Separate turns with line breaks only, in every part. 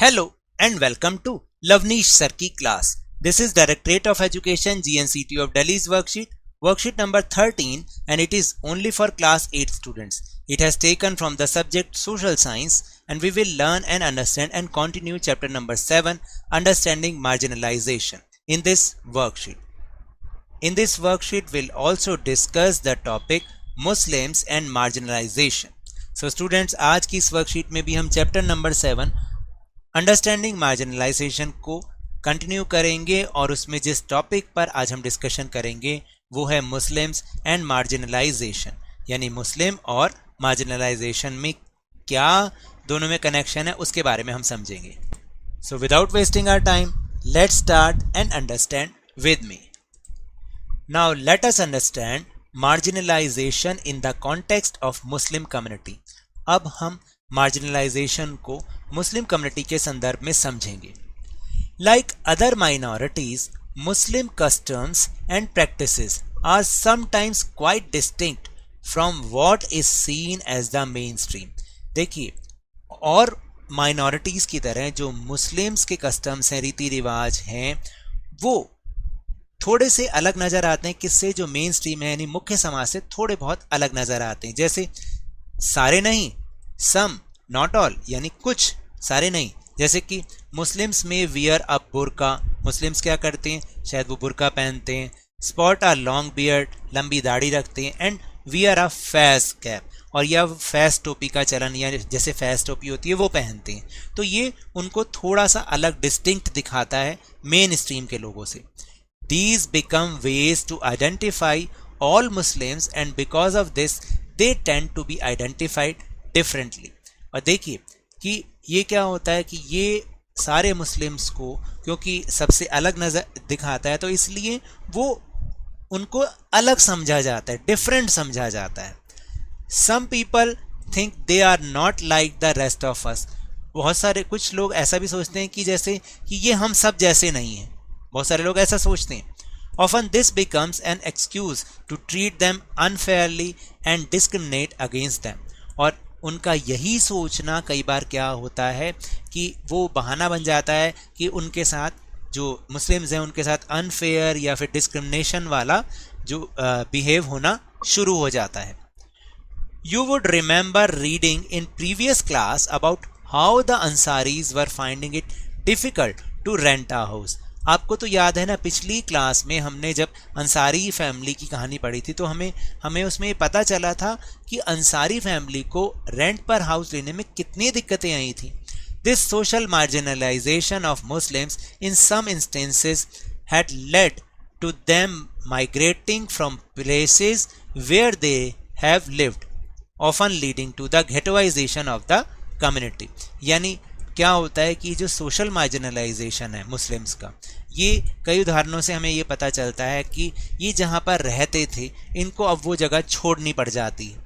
Hello and welcome to Lavneesh Sir की class. This is Directorate of Education GNCT of Delhi's worksheet number 13, and it is only for class 8 students. It has taken from the subject social science, and we will learn and understand and continue chapter number 7, understanding marginalization, in this worksheet. In this worksheet we'll also discuss the topic Muslims and marginalization. So students, आज की इस worksheet में भी हम chapter number 7 understanding marginalisation को continue करेंगे और उसमें जिस टॉपिक पर आज हम डिस्कशन करेंगे वो है मुस्लिम्स एंड मार्जिनलाइजेशन, यानी मुस्लिम और मार्जिनलाइजेशन में क्या दोनों में कनेक्शन है उसके बारे में हम समझेंगे. So without wasting our time, let's start and understand with me. Now let us understand marginalisation in the context of Muslim community. अब हम मार्जिनलाइजेशन को मुस्लिम कम्युनिटी के संदर्भ में समझेंगे. Like other minorities, Muslim customs and practices are sometimes quite distinct from what is seen as the mainstream. देखिए, और minorities की तरह जो मुस्लिम्स के कस्टम्स हैं, रीति रिवाज हैं, वो थोड़े से अलग नज़र आते हैं. किससे? जो मेन स्ट्रीम है यानी मुख्य समाज से थोड़े बहुत अलग नज़र आते हैं. जैसे सारे नहीं, सम, नॉट ऑल, यानी कुछ, सारे नहीं. जैसे कि मुस्लिम्स में वियर अ बुर्का, मुस्लिम्स क्या करते हैं? शायद वो बुर्का पहनते हैं. स्पॉट अ लॉन्ग बियर्ड, लंबी दाढ़ी रखते हैं. And wear a fez cap, और यह फैस टोपी का चलन, या जैसे फैस टोपी होती है वो पहनते हैं. तो ये उनको थोड़ा सा अलग डिस्टिंक्ट दिखाता है मेन स्ट्रीम के लोगों से. These become ways to identify all Muslims, and because of this they tend to be identified differently. और देखिए कि ये क्या होता है कि ये सारे मुस्लिम्स को क्योंकि सबसे अलग नज़र दिखाता है तो इसलिए वो उनको अलग समझा जाता है, डिफरेंट समझा जाता है. Some people think they are not like the rest of us. बहुत सारे कुछ लोग ऐसा भी सोचते हैं कि जैसे कि ये हम सब जैसे नहीं हैं. बहुत सारे लोग ऐसा सोचते हैं. Often this becomes an excuse to treat them unfairly and discriminate against them. और उनका यही सोचना कई बार क्या होता है कि वो बहाना बन जाता है कि उनके साथ जो मुस्लिम्स हैं उनके साथ अनफेयर या फिर डिस्क्रिमिनेशन वाला जो बिहेव होना शुरू हो जाता है. You would remember reading in previous class about how the Ansaris were finding it difficult to rent a house. आपको तो याद है ना, पिछली क्लास में हमने जब अंसारी फैमिली की कहानी पढ़ी थी तो हमें उसमें पता चला था कि अंसारी फैमिली को रेंट पर हाउस लेने में कितनी दिक्कतें आई थी. This social marginalization of Muslims in some instances had led to them migrating from places where they have lived, often leading to the ghettoization of the community. यानी क्या होता है कि जो सोशल मार्जिनलाइजेशन है मुस्लिम्स का, ये कई उदाहरणों से हमें ये पता चलता है कि ये जहाँ पर रहते थे इनको अब वो जगह छोड़नी पड़ जाती है.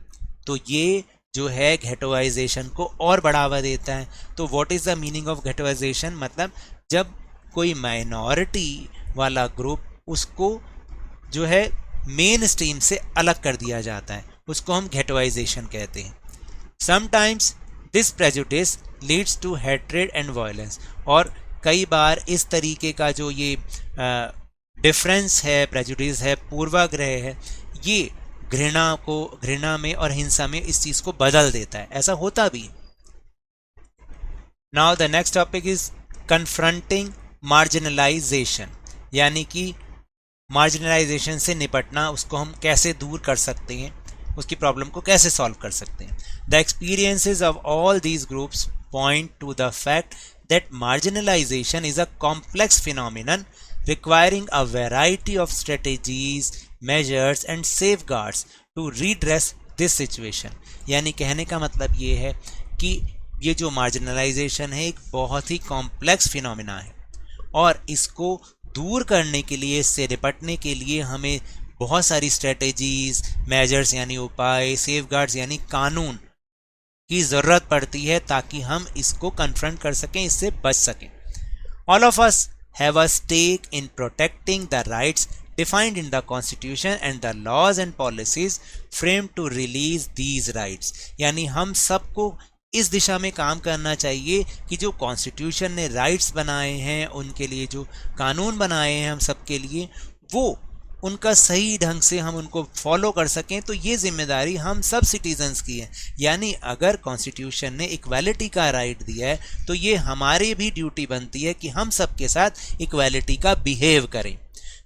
तो ये जो है गेटोइजेशन को और बढ़ावा देता है. तो what is the meaning of ghettoization? मतलब जब कोई माइनॉरिटी वाला ग्रुप, उसको जो है मेन स्ट्रीम से अलग कर दिया जाता है, उसको हम गेटोइजेशन कहते हैं. Sometimes this prejudice leads to hatred and violence. और कई बार इस तरीके का जो ये डिफरेंस है, प्रेजुडिस है, पूर्वाग्रह है, ये घृणा में और हिंसा में इस चीज़ को बदल देता है. ऐसा होता भी. Now the next topic is confronting marginalisation, यानी कि मार्जिनलाइजेशन से निपटना, उसको हम कैसे दूर कर सकते हैं, उसकी प्रॉब्लम को कैसे सॉल्व कर सकते हैं. The experiences of all these groups point to the fact that marginalization is a complex phenomenon requiring a variety of strategies, measures and safeguards to redress this situation. यानी कहने का मतलब ये है कि ये जो marginalization है एक बहुत ही complex phenomena है और इसको दूर करने के लिए, इससे निपटने के लिए हमें बहुत सारी strategies, measures यानी उपाय, safeguards यानी कानून की ज़रूरत पड़ती है ताकि हम इसको कन्फ्रंट कर सकें, इससे बच सकें. All of us have a stake in protecting the rights defined in the constitution and the laws and policies frame to release these rights. यानी हम सबको इस दिशा में काम करना चाहिए कि जो कॉन्स्टिट्यूशन ने राइट्स बनाए हैं, उनके लिए जो कानून बनाए हैं हम सबके लिए, वो उनका सही ढंग से हम उनको फॉलो कर सकें। तो ये जिम्मेदारी हम सब सिटीजन्स की है। यानी अगर कॉन्स्टिट्यूशन ने इक्वालिटी का राइट दिया है तो ये हमारी भी ड्यूटी बनती है कि हम सबके साथ इक्वालिटी का बिहेव करें।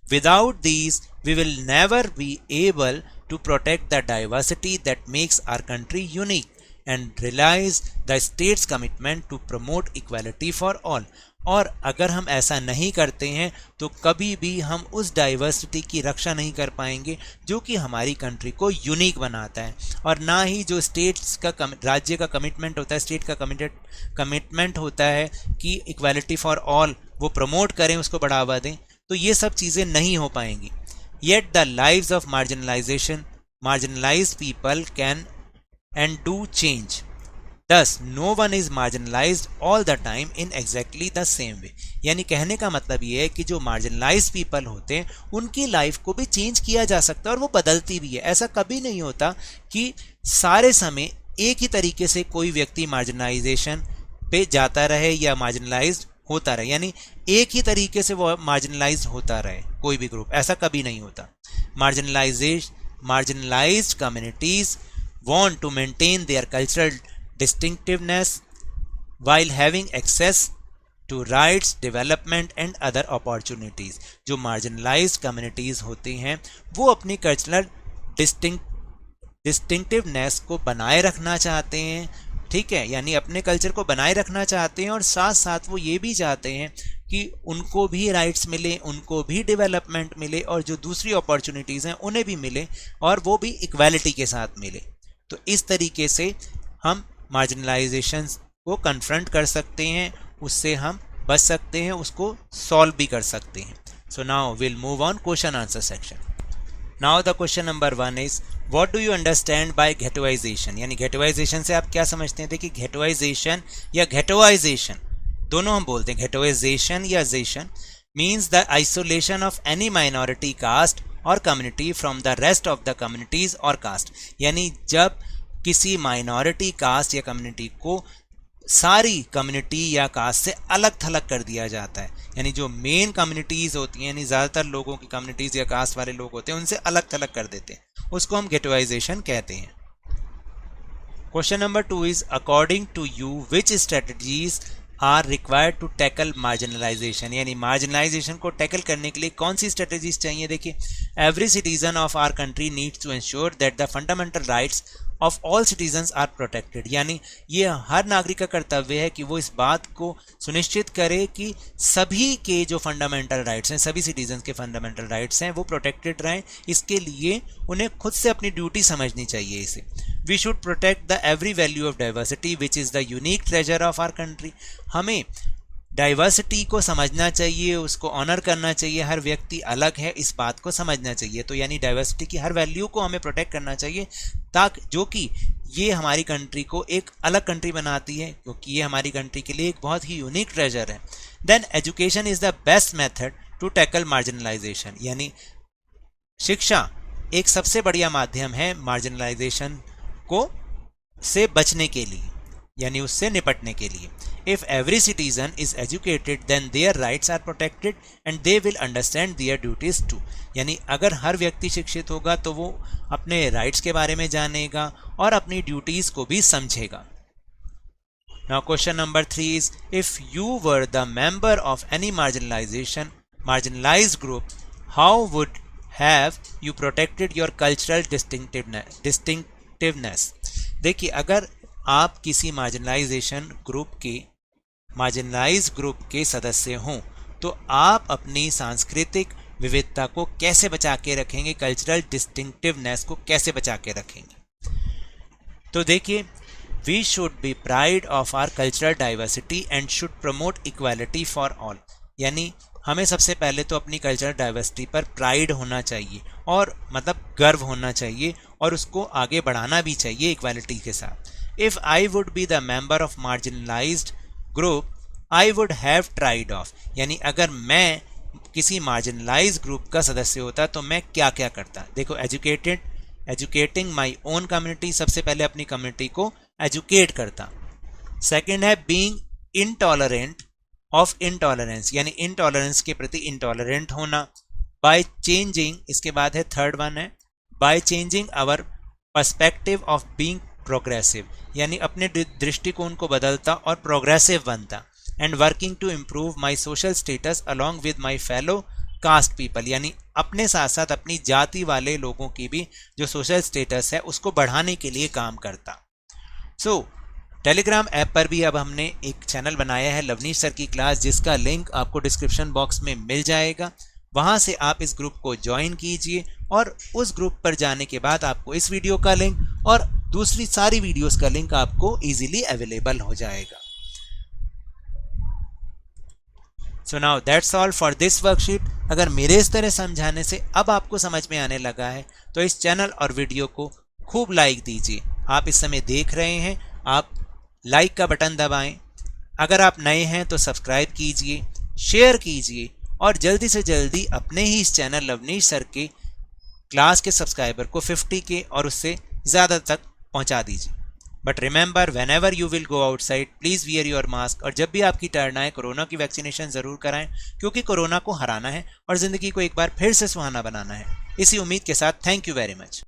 Without these we will never be able to protect the diversity that makes our country unique and realize the state's commitment to promote equality for all। और अगर हम ऐसा नहीं करते हैं तो कभी भी हम उस डाइवर्सिटी की रक्षा नहीं कर पाएंगे जो कि हमारी कंट्री को यूनिक बनाता है। और ना ही जो स्टेट्स का राज्य का कमिटमेंट होता है, स्टेट का कमिटमेंट होता है कि इक्वालिटी फॉर ऑल वो प्रमोट करें, उसको बढ़ावा दें, तो ये सब चीज़ें नहीं हो पाएंगी। Yet the lives of marginalized people can and do change. Thus, no one is marginalized all the time in exactly the same way। यानी कहने का मतलब ये है कि जो marginalized people होते हैं उनकी लाइफ को भी चेंज किया जा सकता है और वो बदलती भी है। ऐसा कभी नहीं होता कि सारे समय एक ही तरीके से कोई व्यक्ति मार्जिनलाइजेशन पे जाता रहे या मार्जिनलाइज्ड होता रहे, यानी एक ही तरीके से वो मार्जिनलाइज होता रहे कोई भी ग्रुप, ऐसा कभी नहीं होता। Marginalised communities want to maintain their cultural distinctiveness while having access to rights, development and other opportunities। जो marginalized communities होती हैं वो अपनी कल्चरल डिस्टिंक्टिवनेस को बनाए रखना चाहते हैं, ठीक है, यानी अपने कल्चर को बनाए रखना चाहते हैं और साथ साथ वो ये भी चाहते हैं कि उनको भी राइट्स मिले, उनको भी डेवलपमेंट मिले और जो दूसरी अपॉर्चुनिटीज़ हैं उन्हें भी मिले और वो भी इक्वालिटी के साथ मिले। तो इस तरीके से हम मार्जिनलाइजेशन को कन्फ्रंट कर सकते हैं, उससे हम बच सकते हैं, उसको सॉल्व भी कर सकते हैं। So now will move on question answer section. Now the question number 1 is what do you understand by घेटोइजेशन, यानी घेटोइजेशन से आप क्या समझते हैं। देखिए घेटोइजेशन या घेटोइजेशन दोनों हम बोलते हैं, घेटोइजेशन या जेशन means the isolation of any minority caste और community from the rest of the communities और कास्ट। यानी जब किसी माइनॉरिटी कास्ट या कम्युनिटी को सारी कम्युनिटी या कास्ट से अलग थलग कर दिया जाता है, यानी जो मेन कम्युनिटीज़ होती हैं, यानी ज़्यादातर लोगों की कम्युनिटीज़ या कास्ट वाले लोग होते हैं उनसे अलग थलग कर देते हैं, उसको हम घेटोइजेशन कहते हैं। Question number 2 is according to you which strategies are required to tackle marginalisation, यानी मार्जिनलाइजेशन को टैकल करने के लिए कौन सी स्ट्रेटजीज चाहिए। देखिए every citizen of our country needs to ensure that the fundamental rights of all citizens are protected, यानी ये हर नागरिक का कर्तव्य है कि वो इस बात को सुनिश्चित करे कि सभी के जो फंडामेंटल राइट्स हैं, सभी सिटीजन्स के फंडामेंटल राइट्स हैं वो प्रोटेक्टेड रहें। इसके लिए उन्हें खुद से अपनी ड्यूटी समझनी चाहिए इसे। We should protect the every value of diversity which is the unique treasure of our country. हमें डाइवर्सिटी को समझना चाहिए, उसको ऑनर करना चाहिए, हर व्यक्ति अलग है इस बात को समझना चाहिए। तो यानी डाइवर्सिटी की हर वैल्यू को हमें प्रोटेक्ट करना चाहिए, ताकि जो कि ये हमारी कंट्री को एक अलग कंट्री बनाती है, क्योंकि ये हमारी कंट्री के लिए एक बहुत ही यूनिक ट्रेजर है। Then education is the best method to tackle marginalisation, यानी शिक्षा एक सबसे बढ़िया माध्यम है मार्जिनलाइजेशन को से बचने के लिए, यानी उससे निपटने के लिए। If every citizen is educated, then their rights are protected and they will understand their duties too। यानी अगर हर व्यक्ति शिक्षित होगा तो वो अपने राइट्स के बारे में जानेगा और अपनी ड्यूटीज को भी समझेगा। Now question number 3 is if you were the member of any marginalized group, how would have you protected your cultural distinctiveness? देखिए अगर आप किसी मार्जिनलाइज ग्रुप के सदस्य हों तो आप अपनी सांस्कृतिक विविधता को कैसे बचा के रखेंगे, कल्चरल डिस्टिंक्टिवनेस को कैसे बचा के रखेंगे। तो देखिए we should be pride of our cultural diversity and should promote equality for all, यानी हमें सबसे पहले तो अपनी कल्चरल डाइवर्सिटी पर प्राइड होना चाहिए और मतलब गर्व होना चाहिए और उसको आगे बढ़ाना भी चाहिए इक्वालिटी के साथ। If I would be the member of marginalised group I would have tried of, यानी अगर मैं किसी मार्जिनलाइज ग्रुप का सदस्य होता तो मैं क्या क्या करता। देखो एजुकेटिंग माई ओन कम्युनिटी, सबसे पहले अपनी कम्युनिटी को एजुकेट करता, सेकंड है बीइंग इनटॉलरेंट ऑफ इंटॉलरेंस, यानी इंटॉलरेंस के प्रति इंटॉलरेंट होना। बाय चेंजिंग, इसके बाद है थर्ड वन है by changing our perspective of being progressive, यानी अपने दृष्टिकोण को बदलता और प्रोग्रेसिव बनता। And working to improve my social status along with my fellow caste people, यानी अपने साथ साथ अपनी जाति वाले लोगों की भी जो सोशल स्टेटस है उसको बढ़ाने के लिए काम करता। टेलीग्राम ऐप पर भी अब हमने एक चैनल बनाया है लवनीश सर की क्लास, जिसका लिंक आपको डिस्क्रिप्शन बॉक्स में मिल जाएगा। वहां से आप इस ग्रुप को ज्वाइन कीजिए और उस ग्रुप पर जाने के बाद आपको इस वीडियो का लिंक और दूसरी सारी वीडियोस का लिंक आपको इजीली अवेलेबल हो जाएगा। So now that's all for this worksheet. अगर मेरे इस तरह समझाने से अब आपको समझ में आने लगा है तो इस चैनल और वीडियो को खूब लाइक दीजिए। आप इस समय देख रहे हैं, आप लाइक का बटन दबाएं। अगर आप नए हैं तो सब्सक्राइब कीजिए, शेयर कीजिए और जल्दी से जल्दी अपने ही इस चैनल लवनीश सर के क्लास के सब्सक्राइबर को 50 के और उससे ज़्यादा तक पहुंचा दीजिए। But remember, when ever you will go outside please wear your mask, और जब भी आपकी टर्न आए कोरोना की वैक्सीनेशन ज़रूर कराएं, क्योंकि कोरोना को हराना है और ज़िंदगी को एक बार फिर से सुहाना बनाना है। इसी उम्मीद के साथ थैंक यू वेरी मच।